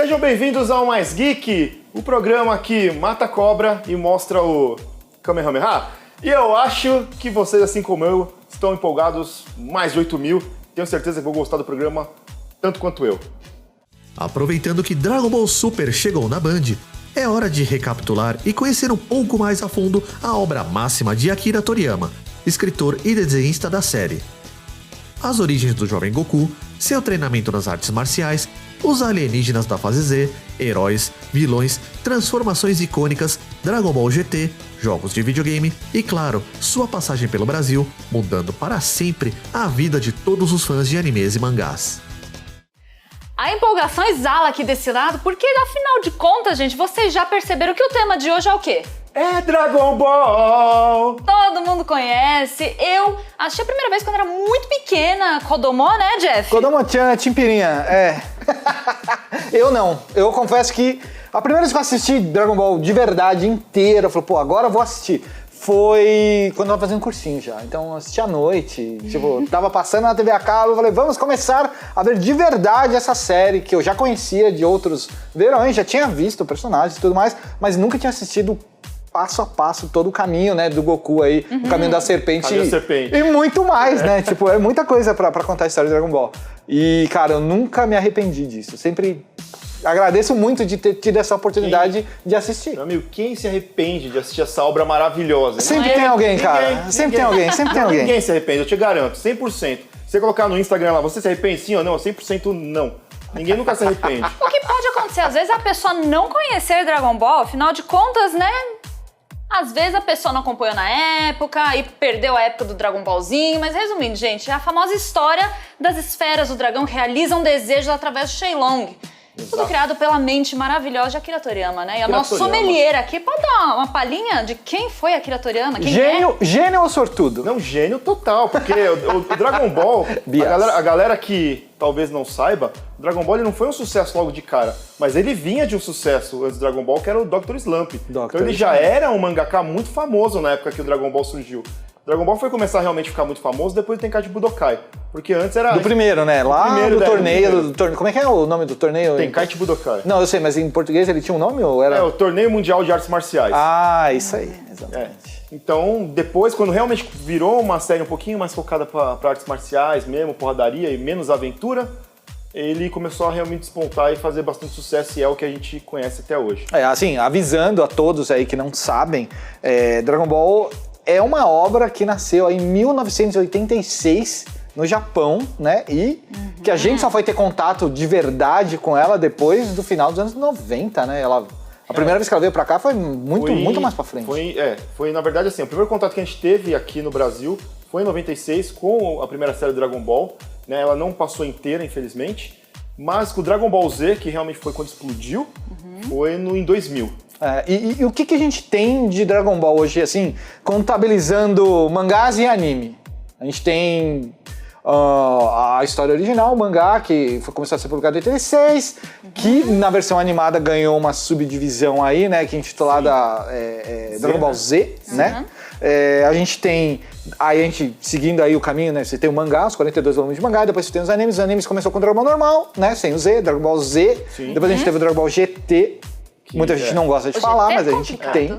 Sejam bem-vindos ao Mais Geek, o programa que mata a cobra e mostra o Kamehameha. E eu acho que vocês, assim como eu, estão empolgados mais de 8.000. Tenho certeza que vão gostar do programa tanto quanto eu. Aproveitando que Dragon Ball Super chegou na Band, é hora de recapitular e conhecer um pouco mais a fundo a obra máxima de Akira Toriyama, escritor e desenhista da série. As origens do jovem Goku, seu treinamento nas artes marciais, os alienígenas da fase Z, heróis, vilões, transformações icônicas, Dragon Ball GT, jogos de videogame e, claro, sua passagem pelo Brasil, mudando para sempre a vida de todos os fãs de animes e mangás. A empolgação exala aqui desse lado, porque afinal de contas, gente, vocês já perceberam que o tema de hoje é o quê? É Dragon Ball! Todo mundo conhece. Eu achei a primeira vez quando era muito pequena, Kodomo, né, Jeff? Kodomo-chan, Timpirinha, é. Eu não. Eu confesso que a primeira vez que eu assisti Dragon Ball de verdade inteira, eu falei, pô, agora eu vou assistir. Foi quando eu tava fazendo cursinho já. Então eu assisti à noite, tipo, tava passando na TV a cabo, eu falei, vamos começar a ver de verdade essa série que eu já conhecia de outros verões, já tinha visto personagens e tudo mais, mas nunca tinha assistido passo a passo todo o caminho, né, do Goku aí, o caminho da serpente, e muito mais, né, tipo, é muita coisa pra contar a história de Dragon Ball. E, cara, eu nunca me arrependi disso, eu sempre agradeço muito de ter tido essa oportunidade de assistir. Meu amigo, quem se arrepende de assistir essa obra maravilhosa? Sempre tem alguém, cara, sempre tem alguém. Ninguém se arrepende, eu te garanto, 100%. Se você colocar no Instagram lá, você se arrepende sim ou não? 100% não. Ninguém nunca se arrepende. O que pode acontecer? Às vezes a pessoa não conhecer Dragon Ball, afinal de contas, né? Às vezes a pessoa não acompanhou na época e perdeu a época do Dragon Ballzinho, mas resumindo, gente, é a famosa história das esferas do dragão que realizam desejos através do Shenlong. Exato. Tudo criado pela mente maravilhosa de Akira Toriyama, né? E o nosso sommelier aqui pode dar uma palhinha de quem foi Akira Toriyama? Gênio ou sortudo? Não, gênio total, porque o Dragon Ball, a galera que talvez não saiba, o Dragon Ball ele não foi um sucesso logo de cara, mas ele vinha de um sucesso antes do Dragon Ball, que era o Dr. Slump. Então ele já era um mangaka muito famoso na época que o Dragon Ball surgiu. Dragon Ball foi começar a realmente ficar muito famoso depois do Tenkaichi Budokai. Porque antes era... Do primeiro, né? Lá do torneio... Como é que é o nome do torneio? Tenkaichi Budokai. Não, eu sei, mas em português ele tinha um nome ou era... É, o Torneio Mundial de Artes Marciais. Ah, isso aí, exatamente. Então, depois, quando realmente virou uma série um pouquinho mais focada para artes marciais mesmo, porradaria e menos aventura, ele começou a realmente despontar e fazer bastante sucesso, e é o que a gente conhece até hoje. Assim, avisando a todos aí que não sabem, Dragon Ball é uma obra que nasceu em 1986 no Japão, né? E que a gente só foi ter contato de verdade com ela depois do final dos anos 90, né? A primeira vez que ela veio pra cá foi muito mais pra frente. Foi, na verdade, assim, o primeiro contato que a gente teve aqui no Brasil foi em 96, com a primeira série do Dragon Ball, né? Ela não passou inteira, infelizmente, mas com o Dragon Ball Z, que realmente foi quando explodiu, foi em 2000. E o que a gente tem de Dragon Ball hoje, assim, contabilizando mangás e anime? A gente tem a história original, o mangá, que começou a ser publicado em 86, que na versão animada ganhou uma subdivisão aí, né, que é intitulada Dragon Ball Z, né? A gente tem, aí a gente seguindo aí o caminho, né, você tem o mangá, os 42 volumes de mangá, depois você tem os animes começou com o Dragon Ball normal, né, sem o Z, Dragon Ball Z, depois a gente teve o Dragon Ball GT, muita gente não gosta de falar, mas a gente tem.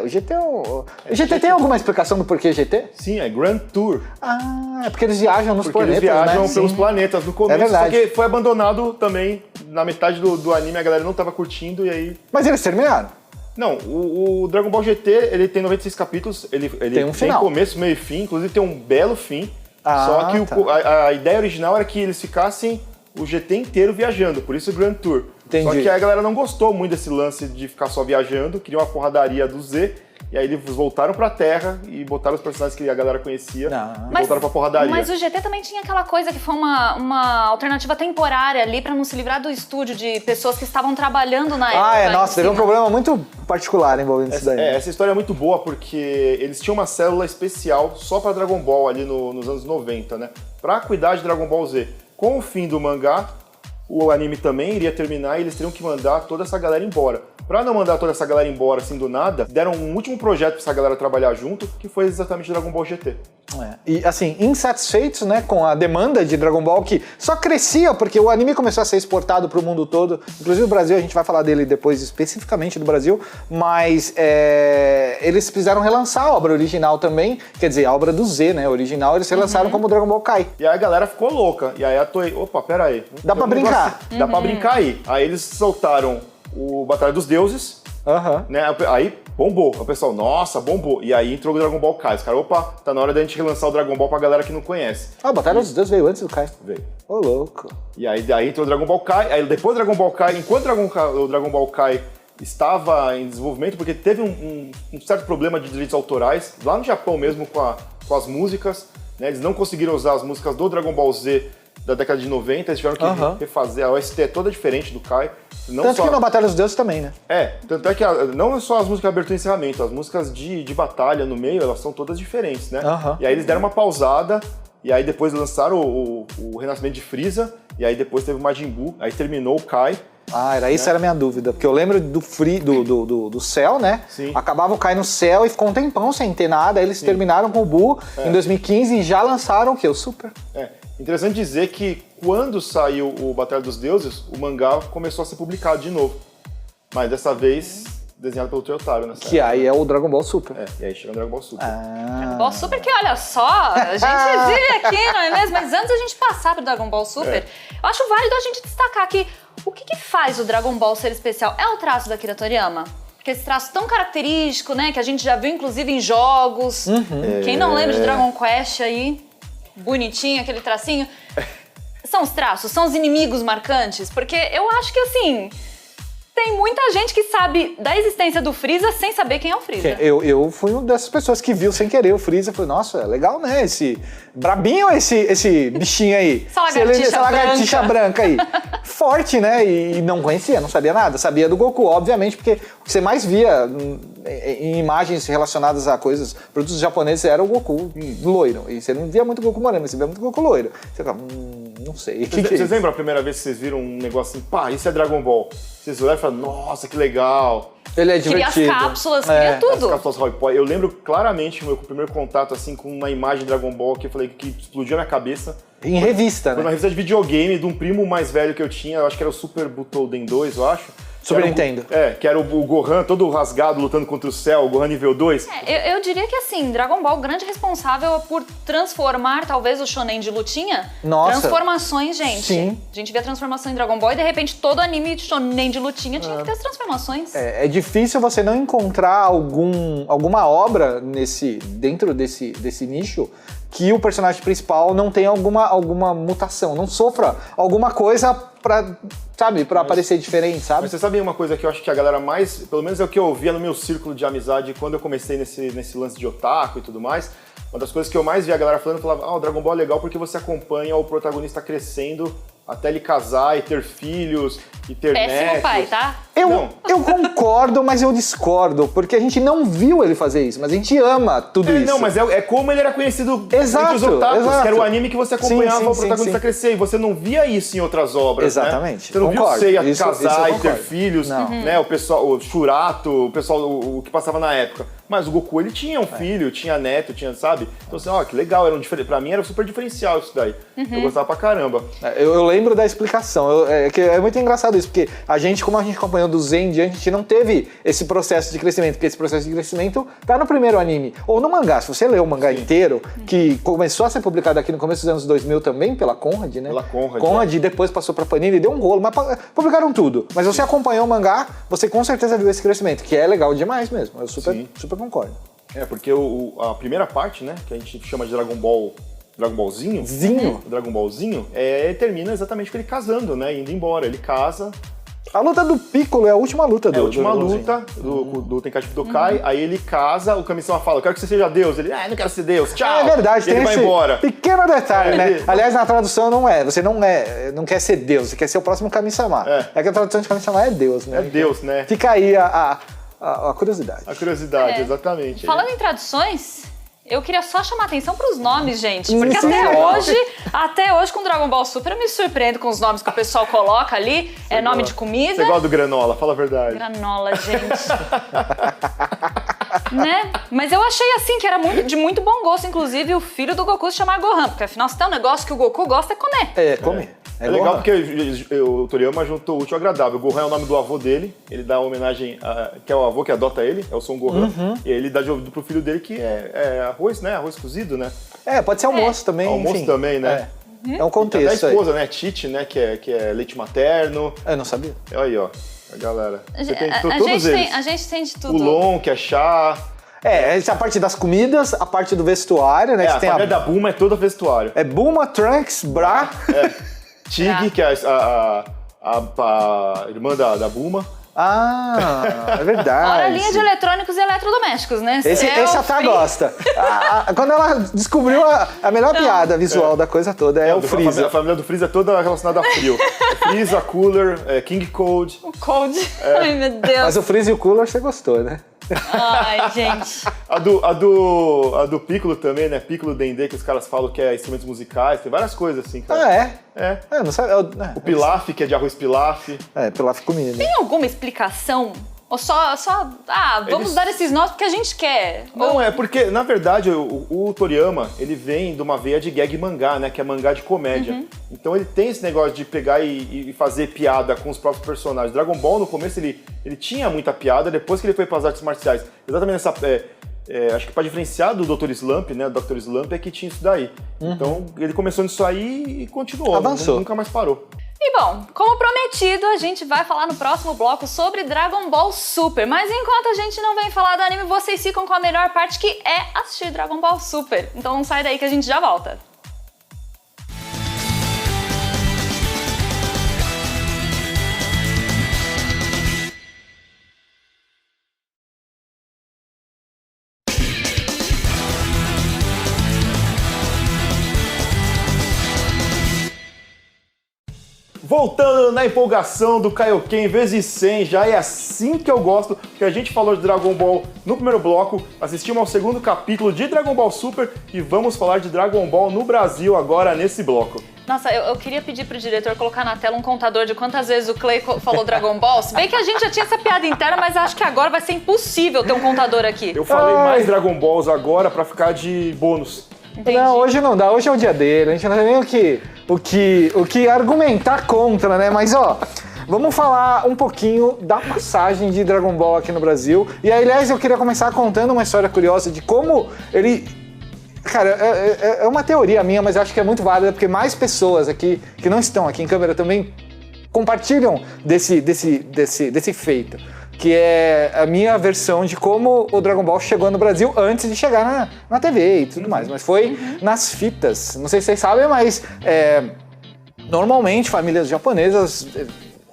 O GT o GT tem alguma explicação do porquê GT? Sim, é Grand Tour. Ah, é porque eles viajam nos planetas, eles viajam, né? Pelos planetas no começo, verdade. só que foi abandonado também na metade do anime, a galera não tava curtindo e aí... Mas eles terminaram? Não, o Dragon Ball GT, ele tem 96 capítulos, ele tem começo, meio e fim, inclusive tem um belo fim, só que a ideia original era que eles ficassem o GT inteiro viajando, por isso o Grand Tour. Entendi. Só que a galera não gostou muito desse lance de ficar só viajando, queria uma porradaria do Z, e aí eles voltaram pra Terra e botaram os personagens que a galera conhecia e voltaram pra porradaria. Mas o GT também tinha aquela coisa que foi uma alternativa temporária ali pra não se livrar do estúdio de pessoas que estavam trabalhando na época. Nossa, teve um problema muito particular envolvendo isso daí. Essa história é muito boa porque eles tinham uma célula especial só pra Dragon Ball ali nos anos 90, né? Pra cuidar de Dragon Ball Z. Com o fim do mangá, o anime também iria terminar e eles teriam que mandar toda essa galera embora. pra não mandar toda essa galera embora assim do nada, deram um último projeto pra essa galera trabalhar junto, que foi exatamente Dragon Ball GT. E assim, insatisfeitos, né, com a demanda de Dragon Ball, que só crescia porque o anime começou a ser exportado pro mundo todo, inclusive o Brasil, a gente vai falar dele depois especificamente do Brasil, mas eles precisaram relançar a obra original também, quer dizer, a obra do Z, né, original, eles relançaram como Dragon Ball Kai. E aí a galera ficou louca, e aí a Toei, opa, pera aí. Dá pra brincar. Dá pra brincar aí. Aí eles soltaram o Batalha dos Deuses, né, aí bombou. O pessoal, nossa, bombou. E aí entrou o Dragon Ball Kai. Os caras, opa, tá na hora da gente relançar o Dragon Ball pra galera que não conhece. Ah, a Batalha dos Deuses veio antes do Kai. Veio. Ô, louco. E aí entrou o Dragon Ball Kai. Aí depois do Dragon Ball Kai, enquanto o Dragon Ball Kai estava em desenvolvimento, porque teve um certo problema de direitos autorais, lá no Japão mesmo, com as músicas, né? Eles não conseguiram usar as músicas do Dragon Ball Z da década de 90, eles tiveram que refazer. A OST é toda diferente do Kai. Tanto que na Batalha dos Deuses também, né? Tanto é que não é só as músicas de abertura e encerramento, as músicas de batalha no meio, elas são todas diferentes, né? E aí eles deram uma pausada, e aí depois lançaram o Renascimento de Frieza, e aí depois teve o Majin Buu, aí terminou o Kai. Era isso, era a minha dúvida, porque eu lembro do céu, né? Sim. Acabava o Kai no céu e ficou um tempão sem ter nada, aí eles terminaram com o Buu em 2015 e já lançaram o quê? O Super. Interessante dizer que quando saiu o Batalha dos Deuses, o mangá começou a ser publicado de novo. Mas dessa vez desenhado pelo Toyotaro, né? Que aí é o Dragon Ball Super. E aí chega o Dragon Ball Super. Dragon Ball Super que, olha só, a gente vive aqui, não é mesmo? Mas antes da gente passar pro Dragon Ball Super, eu acho válido a gente destacar que o que faz o Dragon Ball ser especial é o traço da Akira Toriyama. Porque esse traço tão característico, né? Que a gente já viu, inclusive, em jogos. Quem não lembra de Dragon Quest aí, bonitinho, aquele tracinho. São os traços, são os inimigos marcantes. Porque eu acho que, assim, tem muita gente que sabe da existência do Freeza sem saber quem é o Freeza. Eu fui uma dessas pessoas que viu sem querer o Freeza. Falei, nossa, é legal, né? Esse brabinho, esse bichinho aí. Essa lagartixa branca aí. Forte, né? E não conhecia, não sabia nada. Sabia do Goku, obviamente, porque o que você mais via em imagens relacionadas a coisas, produtos japoneses, era o Goku loiro. E você não via muito Goku moreno, você via muito Goku loiro. Você ficava, não sei. Vocês lembram a primeira vez que vocês viram um negócio assim, pá, isso é Dragon Ball? Vocês olharam e falaram, nossa, que legal. Ele é divertido. Queria as cápsulas, queria tudo. As cápsulas Roy Poi. Eu lembro claramente o meu primeiro contato assim, com uma imagem de Dragon Ball que eu falei que explodiu na minha cabeça. Em revista, Foi né? uma revista de videogame de um primo mais velho que eu tinha, eu acho que era o Super Butoden 2, eu acho. Super Nintendo. Que era o Gohan todo rasgado lutando contra o Cell, o Gohan nível 2. Eu diria que assim, Dragon Ball, grande responsável por transformar talvez o shonen de lutinha. Nossa. Transformações, gente. Sim. A gente via transformação em Dragon Ball e de repente todo anime de shonen de lutinha tinha que ter as transformações. É difícil você não encontrar alguma obra dentro desse nicho que o personagem principal não tenha alguma mutação, não sofra alguma coisa pra parecer diferente, sabe? Mas você sabe uma coisa que eu acho que a galera mais, pelo menos é o que eu ouvia no meu círculo de amizade quando eu comecei nesse lance de otaku e tudo mais, uma das coisas que eu mais via a galera falando, falava, o Dragon Ball é legal porque você acompanha o protagonista crescendo até ele casar e ter filhos e ter netos. Péssimo pai, tá? Eu concordo, mas eu discordo, porque a gente não viu ele fazer isso, mas a gente ama tudo isso. Não, mas é como ele era conhecido Exato, entre os otakus, exato. que era o anime que você acompanhava Sim, o protagonista sim. crescer, e você não via isso em outras obras, Exatamente. Né? Você não Concordo. viu você Isso casar eu e ter concordo. filhos, Não. né? O pessoal, o Shurato, o pessoal, o que passava na época. Mas o Goku, ele tinha um filho, tinha neto, sabe? Então assim, que legal, pra mim era super diferencial isso daí. Eu gostava pra caramba. Eu lembro da explicação, é muito engraçado isso, porque como a gente acompanhou do Z em diante, a gente não teve esse processo de crescimento, porque esse processo de crescimento tá no primeiro anime. Ou no mangá, se você lê o mangá inteiro, que começou a ser publicado aqui no começo dos anos 2000 também, pela Conrad, né? Pela Conrad. Conrad, e depois passou pra Panini e deu um rolo, mas publicaram tudo. Mas você acompanhou o mangá, você com certeza viu esse crescimento, que é legal demais mesmo, eu super concordo. Porque a primeira parte, né, que a gente chama de Dragon Ballzinho, o Dragon Ballzinho, termina exatamente com ele casando, né, indo embora. Ele casa. A luta do Piccolo é a última luta do a última luta do Tenkaichi Budokai, aí ele casa, o Kami-sama fala, eu quero que você seja Deus. Ele, não quero ser Deus, tchau. É verdade, e ele vai embora. Pequeno detalhe, né? Aliás, na tradução você não quer ser Deus, você quer ser o próximo Kami-sama. É que a tradução de Kami-sama é Deus, né? É Deus, né? Fica aí a curiosidade. A curiosidade, exatamente. Falando em traduções, Eu queria só chamar atenção pros nomes, gente. Porque Sim, até hoje com Dragon Ball Super eu me surpreendo com os nomes que o pessoal coloca ali. É nome de comida. Você gosta do granola, fala a verdade. Granola, gente. Né? Mas eu achei assim que era de muito bom gosto, inclusive, o filho do Goku se chamar Gohan. Porque afinal, se tem um negócio que o Goku gosta é comer. É, comer. É legal porque o Toriyama juntou o útil ao agradável. O Gohan é o nome do avô dele, ele dá homenagem que é o avô que adota ele, é o Son Gohan. E ele dá de ouvido pro filho dele que é arroz, né? Arroz cozido, né? Pode ser almoço também, almoço enfim. também, né? É um contexto. Até a esposa, né? Tite, né? Que é leite materno. Eu não sabia. Aí, ó, a galera. Você tem A gente tem de tudo. O Long, que é chá. Essa é a parte das comidas, a parte do vestuário, né? A família da Bulma é toda vestuário. É Bulma, Trunks, Bra. Tig, que é a irmã da Bulma. É verdade. Fora a linha de eletrônicos e eletrodomésticos, né? Esse a Tá gosta. Quando ela descobriu a melhor piada visual da coisa toda é o Freeza. A família do Freeza é toda relacionada a frio. Freeza, Cooler, King Cold. O Cold. Ai, meu Deus. Mas o Freeza e o Cooler você gostou, né? Ai, gente. A do Piccolo também, né? Piccolo Dendê, que os caras falam que é instrumentos musicais, tem várias coisas assim, cara. Não sabe. O Pilaf, que é de arroz pilaf. Pilaf comida. Tem alguma explicação? Ou vamos dar esses nomes porque a gente quer? Não, é porque, na verdade, o Toriyama, ele vem de uma veia de gag mangá, né? Que é mangá de comédia. Então ele tem esse negócio de pegar e fazer piada com os próprios personagens. Dragon Ball, no começo, ele tinha muita piada, depois que ele foi para as artes marciais. Exatamente nessa... acho que para diferenciar do Dr. Slump, né? Do Dr. Slump é que tinha isso daí. Então ele começou nisso aí e continuou. Avançou. Nunca mais parou. E bom, como prometido, a gente vai falar no próximo bloco sobre Dragon Ball Super. Mas enquanto a gente não vem falar do anime, vocês ficam com a melhor parte, que é assistir Dragon Ball Super. Então não sai daí que a gente já volta. Voltando na empolgação do Kaioken vezes 100, já é assim que eu gosto, porque a gente falou de Dragon Ball no primeiro bloco, assistimos ao segundo capítulo de Dragon Ball Super e vamos falar de Dragon Ball no Brasil agora nesse bloco. Nossa, eu queria pedir pro diretor colocar na tela um contador de quantas vezes o Clay falou Dragon Ball. Se bem que a gente já tinha essa piada interna, mas acho que agora vai ser impossível ter um contador aqui. Eu falei mais Dragon Balls agora pra ficar de bônus. Entendi. Não, hoje não dá, hoje é o dia dele, a gente não tem nem o que argumentar contra, né? Mas vamos falar um pouquinho da passagem de Dragon Ball aqui no Brasil. E aí, aliás, eu queria começar contando uma história curiosa de como ele... Cara, é uma teoria minha, mas eu acho que é muito válida, porque mais pessoas aqui, que não estão aqui em câmera, também compartilham desse feito. Que é a minha versão de como o Dragon Ball chegou no Brasil antes de chegar na TV e tudo mais. Mas foi nas fitas. Não sei se vocês sabem, mas normalmente famílias japonesas,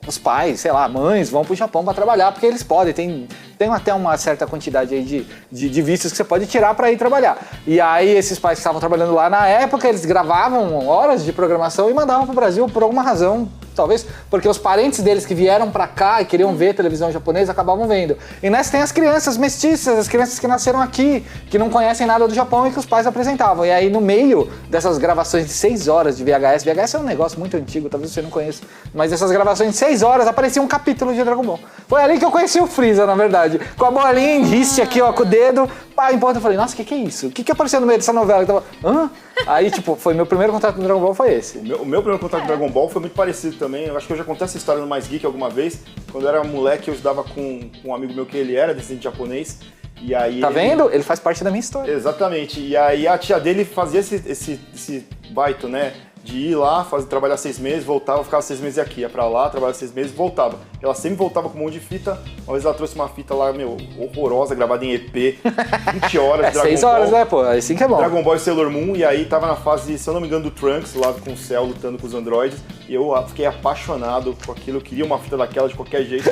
os pais, sei lá, mães, vão pro Japão para trabalhar porque eles podem. Tem até uma certa quantidade aí de vistos que você pode tirar para ir trabalhar. E aí esses pais que estavam trabalhando lá na época, eles gravavam horas de programação e mandavam pro Brasil por alguma razão. Talvez porque os parentes deles que vieram pra cá e queriam ver televisão japonesa acabavam vendo. E nessa tem as crianças mestiças, as crianças que nasceram aqui, que não conhecem nada do Japão e que os pais apresentavam. E aí no meio dessas gravações de 6 horas de VHS é um negócio muito antigo, talvez você não conheça, mas essas gravações de 6 horas aparecia um capítulo de Dragon Ball. Foi ali que eu conheci o Freeza, na verdade. Com a bolinha em riste aqui, com o dedo, pá, em ponta, eu falei, nossa, o que é isso? O que apareceu no meio dessa novela? Eu tava, hã? Aí, foi meu primeiro contato com Dragon Ball foi esse. O meu primeiro contato com Dragon Ball foi muito parecido também. Eu acho que eu já contei essa história no Mais Geek alguma vez. Quando eu era moleque, eu estudava com um amigo meu que ele era descendente japonês. E aí vendo? Ele faz parte da minha história. Exatamente. E aí a tia dele fazia esse baito, né? De ir lá, trabalhar 6 meses, voltava, ficava 6 meses aqui. Ia pra lá, trabalhava 6 meses, voltava. Ela sempre voltava com um monte de fita. Uma vez ela trouxe uma fita lá, horrorosa, gravada em EP. 20 horas de Dragon Ball. 6 horas, né, pô? Assim que é bom. Dragon Ball e Sailor Moon. E aí tava na fase, se eu não me engano, do Trunks, lá com o Cell, lutando com os androides. E eu fiquei apaixonado com aquilo. Eu queria uma fita daquela de qualquer jeito.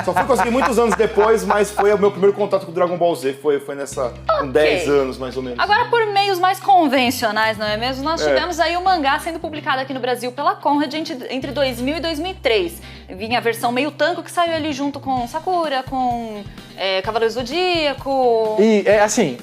Só fui conseguir muitos anos depois, mas foi o meu primeiro contato com o Dragon Ball Z. Foi nessa... com 10 anos, mais ou menos. Agora, por meios mais convencionais, não é mesmo? Nós tivemos aí o mangá sendo publicado aqui no Brasil pela Conrad entre 2000 e 2003. Vinha a versão meio tanco que saiu ali junto com Sakura, com Cavaleiros do Zodíaco. E, assim,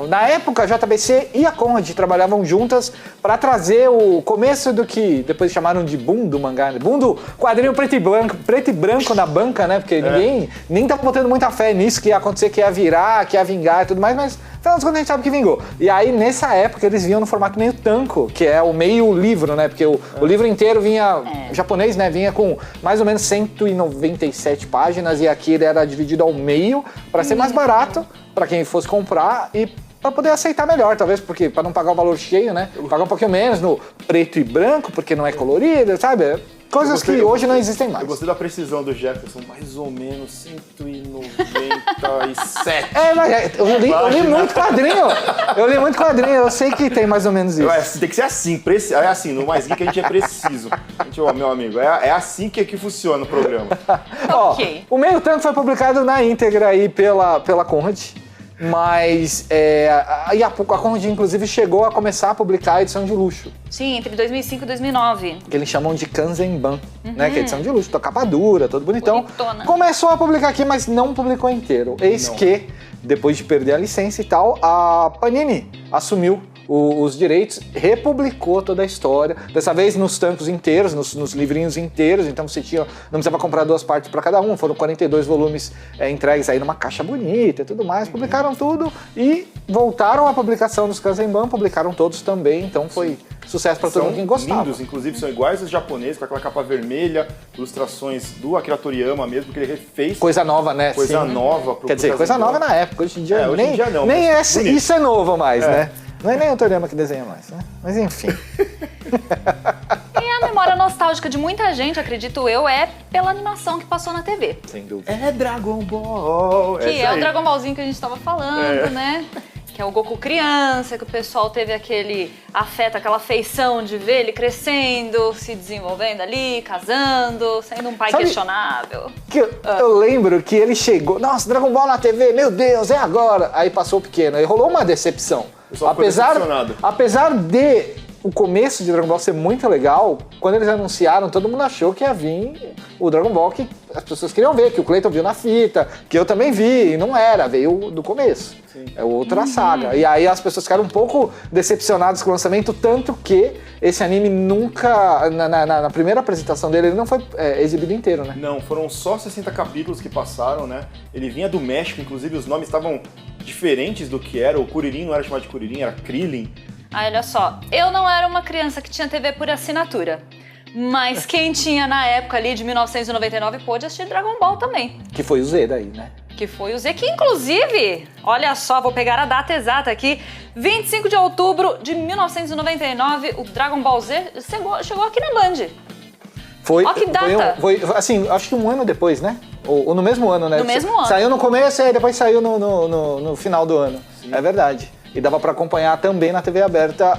na época, a JBC e a Conrad trabalhavam juntas pra trazer o começo do que depois chamaram de boom do mangá. Boom do quadrinho preto e branco na banca, né? Porque ninguém nem tava botando muita fé nisso, que ia acontecer, que ia virar, que ia vingar e tudo mais, mas afinal das contas a gente sabe que vingou. E aí, nessa época, eles vinham no formato meio tanco, que é o meio livro, né? Porque o livro inteiro vinha, o japonês, né? Vinha com mais ou menos 197 páginas e aqui ele era dividido ao meio para ser mais barato para quem fosse comprar e para poder aceitar melhor, talvez, porque para não pagar o valor cheio, né? Pagar um pouquinho menos no preto e branco, porque não é colorido, sabe? Coisas que hoje não existem mais. Eu gostei da precisão do Jefferson, mais ou menos 197. Mas eu li muito quadrinho. Eu sei que tem mais ou menos isso. Tem que ser assim, é assim, no Mais Geek a gente é preciso. Meu amigo, é assim que funciona o programa. Ok. O meio tanto foi publicado na íntegra aí pela Conrad. Mas a Conrad, inclusive, chegou a começar a publicar a edição de luxo. Sim, entre 2005 e 2009. Que eles chamam de Kanzenban, né? Que é a edição de luxo, capa dura, todo bonitão. Bonitona. Começou a publicar aqui, mas não publicou inteiro. Eis que, depois de perder a licença e tal, a Panini assumiu os direitos, republicou toda a história, dessa vez nos tancos inteiros, nos livrinhos inteiros, então você não precisava comprar 2 partes para cada um, foram 42 volumes entregues aí numa caixa bonita e tudo mais, publicaram tudo e voltaram à publicação dos Kanzenban, publicaram todos também, então foi sucesso para todo mundo que gostava. Lindos, inclusive são iguais aos japoneses, com aquela capa vermelha, ilustrações do Akira Toriyama mesmo, que ele refez. Coisa nova, né? Coisa nova. Quer dizer, coisa nova na época, hoje em dia não, nem isso é novo mais, né? Não é nem o Toriyama que desenha mais, né? Mas enfim. E a memória nostálgica de muita gente, acredito eu, é pela animação que passou na TV. Sem dúvida. É Dragon Ball. Que é o Dragon Ballzinho que a gente tava falando, né? Que é o Goku criança, que o pessoal teve aquele afeto, aquela afeição de ver ele crescendo, se desenvolvendo ali, casando, sendo um pai questionável. Eu lembro que ele chegou, nossa, Dragon Ball na TV, meu Deus, é agora. Aí passou o pequeno, aí rolou uma decepção. Apesar de o começo de Dragon Ball ser muito legal, quando eles anunciaram, todo mundo achou que ia vir o Dragon Ball que as pessoas queriam ver, que o Clayton viu na fita, que eu também vi, e não era, veio do começo. Sim. É outra saga. E aí as pessoas ficaram um pouco decepcionadas com o lançamento, tanto que esse anime nunca, na primeira apresentação dele, ele não foi exibido inteiro, né? Não, foram só 60 capítulos que passaram, né? Ele vinha do México, inclusive os nomes estavam diferentes do que era. O Kuririn não era chamado de Kuririn, era Krillin. Ah, olha só, eu não era uma criança que tinha TV por assinatura, mas quem tinha na época ali de 1999 pôde assistir Dragon Ball também. Que foi o Z daí, né? Que foi o Z, que inclusive, olha só, vou pegar a data exata aqui, 25 de outubro de 1999, o Dragon Ball Z chegou aqui na Band. Ó que data! Foi assim, acho que um ano depois, né? Ou no mesmo ano, né? No mesmo ano. Saiu no começo e depois saiu no final do ano. Sim. É verdade. E dava pra acompanhar também na TV aberta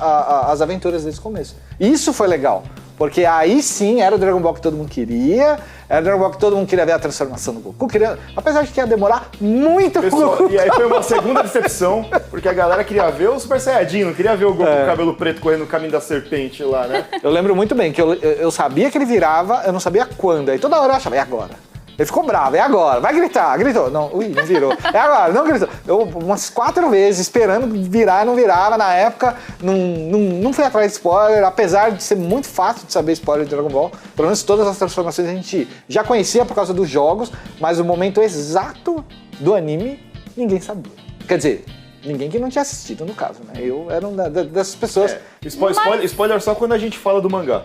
as aventuras desse começo. Isso foi legal, porque aí sim era o Dragon Ball que todo mundo queria, era o Dragon Ball que todo mundo queria ver a transformação do Goku, apesar de que ia demorar muito. Pessoal, e aí foi uma segunda decepção, porque a galera queria ver o Super Saiyajin, não queria ver o Goku com o cabelo preto correndo no caminho da serpente lá, né? Eu lembro muito bem que eu sabia que ele virava, eu não sabia quando, aí toda hora eu achava, é agora. Ele ficou bravo, é agora, vai gritar, gritou. Não virou. É agora, não gritou. Eu umas 4 vezes esperando virar e não virava. Na época, não fui atrás de spoiler, apesar de ser muito fácil de saber spoiler de Dragon Ball. Pelo menos todas as transformações a gente já conhecia por causa dos jogos, mas o momento exato do anime, ninguém sabia. Quer dizer, ninguém que não tinha assistido, no caso, né? Eu era uma dessas pessoas. Spoiler só quando a gente fala do mangá.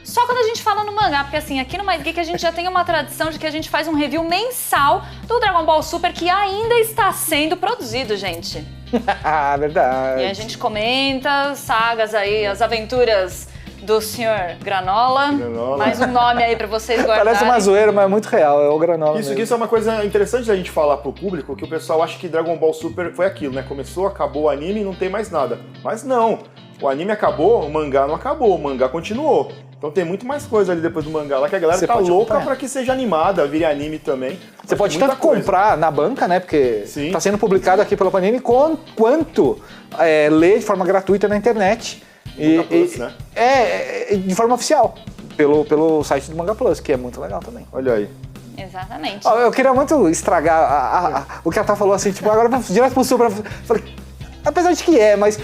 Só quando a gente fala no mangá, porque assim, aqui no Mais Geek a gente já tem uma tradição de que a gente faz um review mensal do Dragon Ball Super que ainda está sendo produzido, gente. Verdade. E a gente comenta sagas aí, as aventuras do Sr. Granola. Mais um nome aí pra vocês guardarem. Parece uma zoeira, mas é muito real, é o Granola Isso é uma coisa interessante da gente falar pro público, que o pessoal acha que Dragon Ball Super foi aquilo, né? Começou, acabou o anime e não tem mais nada. Mas não, o anime acabou, o mangá não acabou, o mangá continuou. Então tem muito mais coisa ali depois do mangá lá, que a galera tá louca pra que seja animada, vire anime também. Você pode tanto comprar na banca, né, porque Sim. tá sendo publicado aqui pela Panini, quanto ler de forma gratuita na internet. Plus, né? De forma oficial, pelo site do Manga Plus, que é muito legal também. Olha aí. Exatamente. Eu queria muito estragar o que a Tá falou assim, tipo, agora vamos direto pro Super. Falei, apesar de que mas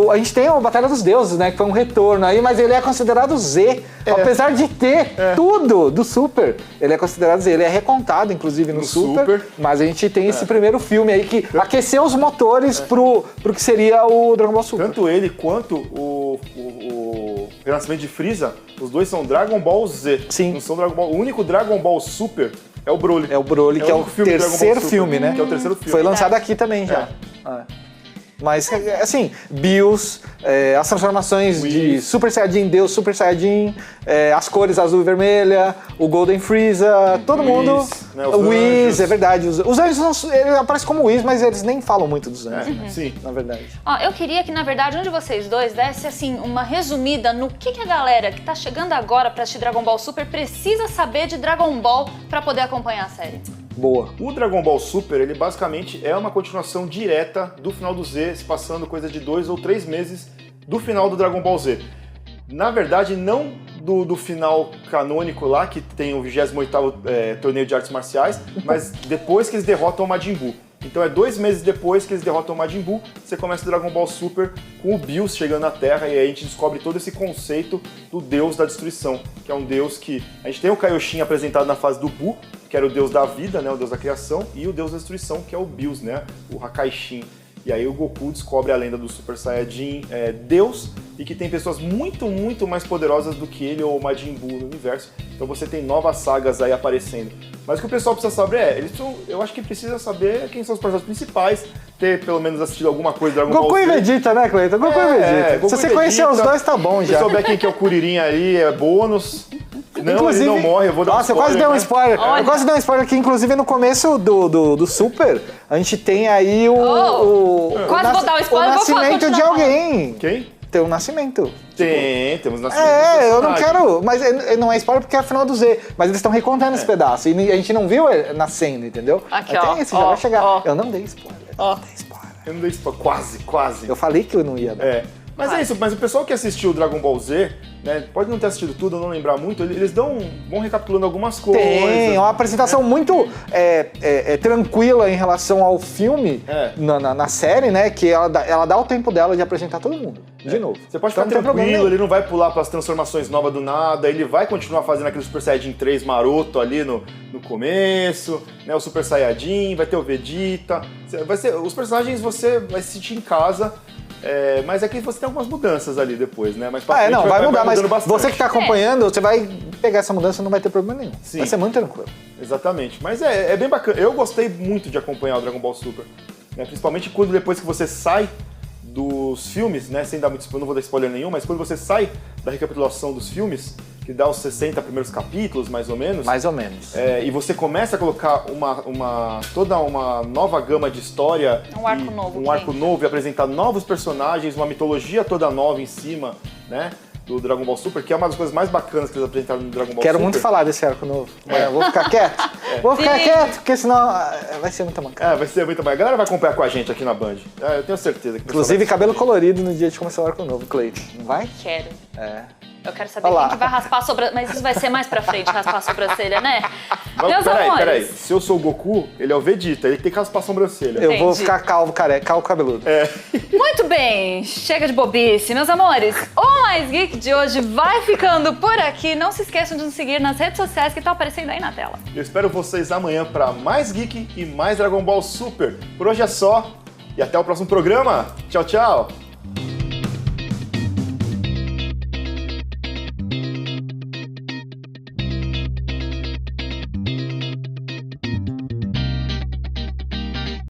a gente tem a Batalha dos Deuses, né? Que foi um retorno aí, mas ele é considerado Z. Apesar de ter tudo do Super, ele é considerado Z. Ele é recontado, inclusive, no Super. Mas a gente tem esse primeiro filme aí que aqueceu os motores pro que seria o Dragon Ball Super. Tanto ele quanto o Renascimento de Frieza, os dois são Dragon Ball Z. Sim. Não são Dragon Ball. O único Dragon Ball Super é o Broly. É o Broly, que é o terceiro filme, né? Que é o terceiro filme. Foi lançado aqui também já. Mas, assim, Bills, as transformações de Super Saiyajin, Deus, Super Saiyajin, as cores azul e vermelha, o Golden Freeza, todo mundo. Né, o Whis, é verdade. Os anjos, ele aparece como Whis, mas eles nem falam muito dos anjos, né? Sim. Na verdade. Eu queria que, na verdade, um de vocês dois desse, assim, uma resumida no que a galera que tá chegando agora pra assistir Dragon Ball Super precisa saber de Dragon Ball pra poder acompanhar a série. Boa. O Dragon Ball Super, ele basicamente é uma continuação direta do final do Z, se passando coisa de 2 ou 3 meses do final do Dragon Ball Z. Na verdade, não do final canônico lá, que tem o 28º torneio de artes marciais, mas depois que eles derrotam o Majin Buu. Então é 2 meses depois que eles derrotam o Majin Buu, você começa o Dragon Ball Super com o Bills chegando na Terra, e aí a gente descobre todo esse conceito do Deus da Destruição, que é um Deus que... A gente tem o Kaioshin apresentado na fase do Buu, que era o Deus da vida, né, o Deus da criação, e o Deus da Destruição, que é o Bills, né, o Hakaishin. E aí o Goku descobre a lenda do Super Saiyajin Deus, e que tem pessoas muito, muito mais poderosas do que ele ou o Majin Buu no universo. Então você tem novas sagas aí aparecendo. Mas o que o pessoal precisa saber eu acho que precisa saber quem são os personagens principais, ter pelo menos assistido alguma coisa do Dragon Ball Z. Goku e Vegeta, né, Cleiton? Goku e Vegeta. Goku Se você e conhecer os dois, tá bom já. Se souber quem que é o Kuririn ali, é bônus. Não, Inclusive, ele não morre, eu vou dar um spoiler. Nossa, eu quase dei um né? spoiler. Eu quase dei um spoiler aqui, inclusive no começo do Super, a gente tem aí Quase vou dar um spoiler, o vou falar, nascimento de continuar. alguém. Quem? Tem um nascimento. Temos nascimento. Eu não quero, mas não é spoiler porque é a final do Z, mas eles estão recontando esse pedaço, e a gente não viu nascendo, entendeu? Aqui, Até ó. esse já vai chegar. Eu não dei spoiler. Eu não dei spoiler. Quase. Eu falei que eu não ia dar. Mas é isso, mas o pessoal que assistiu o Dragon Ball Z, né, pode não ter assistido tudo, não lembrar muito, eles vão recapitulando algumas coisas. Tem uma apresentação muito tranquila em relação ao filme na série, né? Que ela dá o tempo dela de apresentar todo mundo, de novo. Você pode ficar tranquilo, ele não vai pular para as transformações novas do nada, ele vai continuar fazendo aquele Super Saiyajin 3 maroto ali no começo, né? O Super Saiyajin, vai ter o Vegeta, os personagens você vai se sentir em casa. Mas é que você tem algumas mudanças ali depois, né? Mas vai mudar, mas bastante. você que tá acompanhando, você vai pegar essa mudança e não vai ter problema nenhum. Sim. Vai ser muito tranquilo. Exatamente. Mas é bem bacana. Eu gostei muito de acompanhar o Dragon Ball Super. Né? Principalmente quando depois que você sai dos filmes, né? Sem dar muito spoiler, não vou dar spoiler nenhum, mas quando você sai da recapitulação dos filmes, que dá os 60 primeiros capítulos, mais ou menos. Mais ou menos. E você começa a colocar toda uma nova gama de história. Um arco novo. Um arco novo e apresentar novos personagens, uma mitologia toda nova em cima, né? Do Dragon Ball Super, que é uma das coisas mais bacanas que eles apresentaram no Dragon Ball Super. Quero muito falar desse arco novo. Vou ficar quieto. Vou ficar quieto, porque senão vai ser muita mancada. Vai ser muito bacana. A galera vai acompanhar com a gente aqui na Band. Eu tenho certeza. Que Inclusive, cabelo colorido no dia de começar o arco novo, Cleiton. Não vai? Quero. Eu quero saber Olha lá. quem que vai raspar a sobrancelha. Mas isso vai ser mais pra frente, raspar a sobrancelha, né? Meus amores. Peraí. Se eu sou o Goku, ele é o Vegeta. Ele tem que raspar a sobrancelha. Eu vou Entendi. ficar calvo cabeludo. Muito bem, chega de bobice. Meus amores, o Mais Geek de hoje vai ficando por aqui. Não se esqueçam de nos seguir nas redes sociais que estão aparecendo aí na tela. Eu espero vocês amanhã para mais Geek e mais Dragon Ball Super. Por hoje é só e até o próximo programa. Tchau, tchau.